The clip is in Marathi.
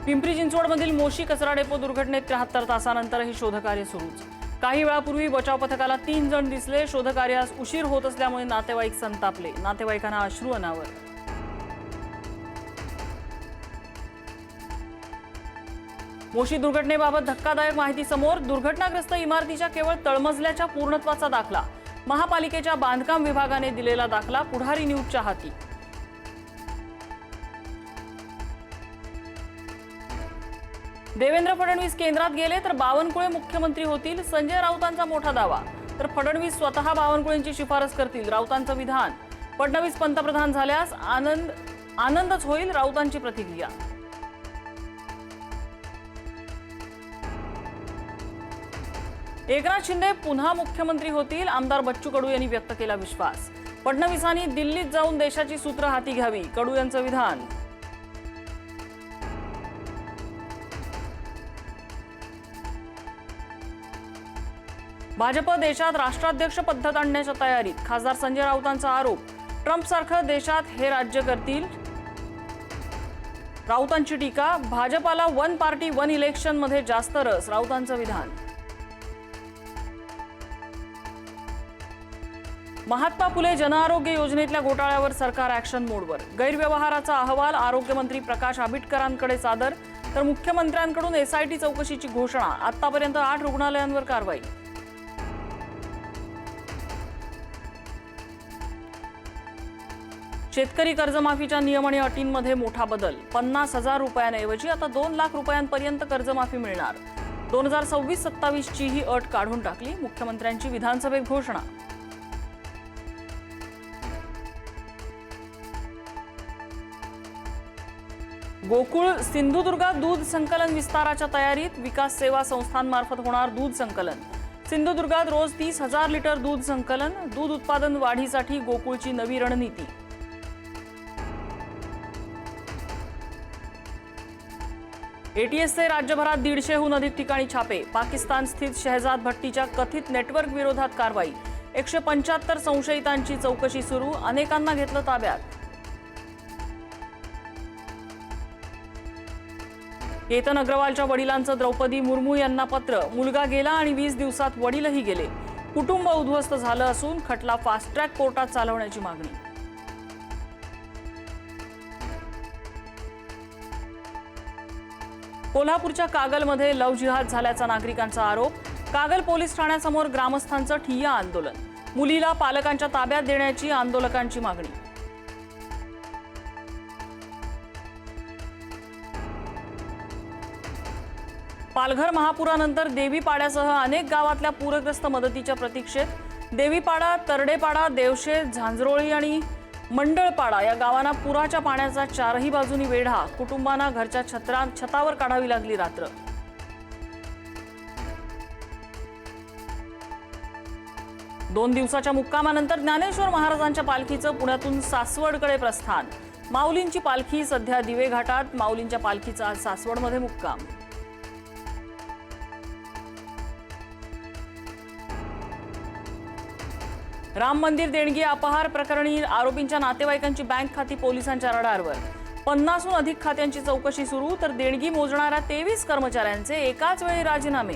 पिंपरी चिंचवडमधील मोशी कचरा डेपो दुर्घटनेत 73 तासानंतरही शोधकार्य सुरूच। काही वेळापूर्वी बचाव पथकाला 3 जण दिसले। शोधकार्यास उशीर होत असल्यामुळे नातेवाईक संतापले। नातेवाईकांना अश्रू अनावर। मोशी दुर्घटनेबाबत धक्कादायक माहिती समोर। दुर्घटनाग्रस्त इमारतीच्या केवळ तळमजल्याच्या पूर्णत्वाचा दाखला। महापालिकेच्या बांधकाम विभागाने दिलेला दाखला पुढारी न्यूजच्या हाती। देवेंद्र फडणवीस केंद्रात गेले तर बावनकुळे मुख्यमंत्री होतील, संजय राऊतांचा मोठा दावा। तर फडणवीस स्वतः बावनकुळेंची शिफारस करतील, राऊतांचं विधान। फडणवीस पंतप्रधान झाल्यास आनंदच होईल, राऊतांची प्रतिक्रिया। एकनाथ शिंदे पुन्हा मुख्यमंत्री होतील, आमदार बच्चू कडू यांनी व्यक्त केला विश्वास। फडणवीसांनी दिल्लीत जाऊन देशाची सूत्र हाती घ्यावी, कडू यांचं विधान। भाजप देशात राष्ट्राध्यक्ष पद्धत आणण्याच्या तयारीत, खासदार संजय राऊतांचा आरोप। ट्रम्प सारखं देशात हे राज्य करतील, राऊतांची टीका। भाजपाला वन पार्टी वन इलेक्शन मध्ये जास्त रस, राऊतांचं विधान। महात्मा फुले जनआरोग्य योजनेतल्या घोटाळ्यावर सरकार ॲक्शन मोडवर। गैरव्यवहाराचा अहवाल आरोग्यमंत्री प्रकाश आंबेडकरांकडे सादर, तर मुख्यमंत्र्यांकडून एसआयटी चौकशीची घोषणा। आतापर्यंत 8 रुग्णालयांवर कारवाई। शेतकरी कर्जमाफीच्या नियम आणि अटींमध्ये मोठा बदल। 50,000 रुपयांऐवजी आता 2 लाख रुपयांपर्यंत कर्जमाफी मिळणार। 2026-27 ची ही अट काढून टाकली, मुख्यमंत्र्यांची विधानसभेत घोषणा। गोकुळ सिंधुदुर्गात दूध संकलन विस्ताराच्या तयारीत, विकास सेवा संस्थांमार्फत होणार दूध संकलन। सिंधुदुर्गात रोज 30,000 लिटर दूध संकलन। दूध उत्पादन वाढीसाठी गोकुळची नवी रणनीती। एटीएसचे राज्यभरात 150हून अधिक ठिकाणी छापे। पाकिस्तान स्थित शहजाद भट्टीच्या कथित नेटवर्क विरोधात कारवाई। 175 संशयितांची चौकशी सुरू, अनेकांना घेतलं ताब्यात। केतन अग्रवालच्या वडिलांचं द्रौपदी मुर्मू यांना पत्र। मुलगा गेला आणि 20 दिवसात वडीलही गेले। कुटुंब उद्ध्वस्त झालं असून खटला फास्ट ट्रॅक कोर्टात चालवण्याची मागणी। कोल्हापूरच्या कागलमध्ये लव्ह जिहाद झाल्याचा नागरिकांचा आरोप। कागल पोलीस ठाण्यासमोर ग्रामस्थांचं ठिय्या आंदोलन। मुलीला पालकांच्या ताब्यात देण्याची आंदोलकांची मागणी। पालघर महापुरानंतर देवीपाड्यासह अनेक गावातल्या पूरग्रस्त मदतीच्या प्रतीक्षेत। देवीपाडा, तरडेपाडा, देवशेत, झांजरोळी आणि मंडळपाडा या गावांना पुराच्या पाण्याचा चारही बाजूनी वेढा। कुटुंबांना घरच्या छतावर काढावी लागली रात्र। दोन दिवसाच्या मुक्कामानंतर ज्ञानेश्वर महाराजांच्या पालखीचं पुण्यातून सासवडकडे प्रस्थान। माऊलींची पालखी सध्या दिवे घाटात। माऊलींच्या पालखीचा आज सासवडमध्ये मुक्काम। राम मंदिर देणगी अपहार प्रकरणी आरोपींच्या नातेवाईकांची बँक खाती पोलिसांच्या रडारवर। 50हून अधिक खात्यांची चौकशी सुरू, तर देणगी मोजणाऱ्या 23 कर्मचाऱ्यांचे एकाच वेळी राजीनामे।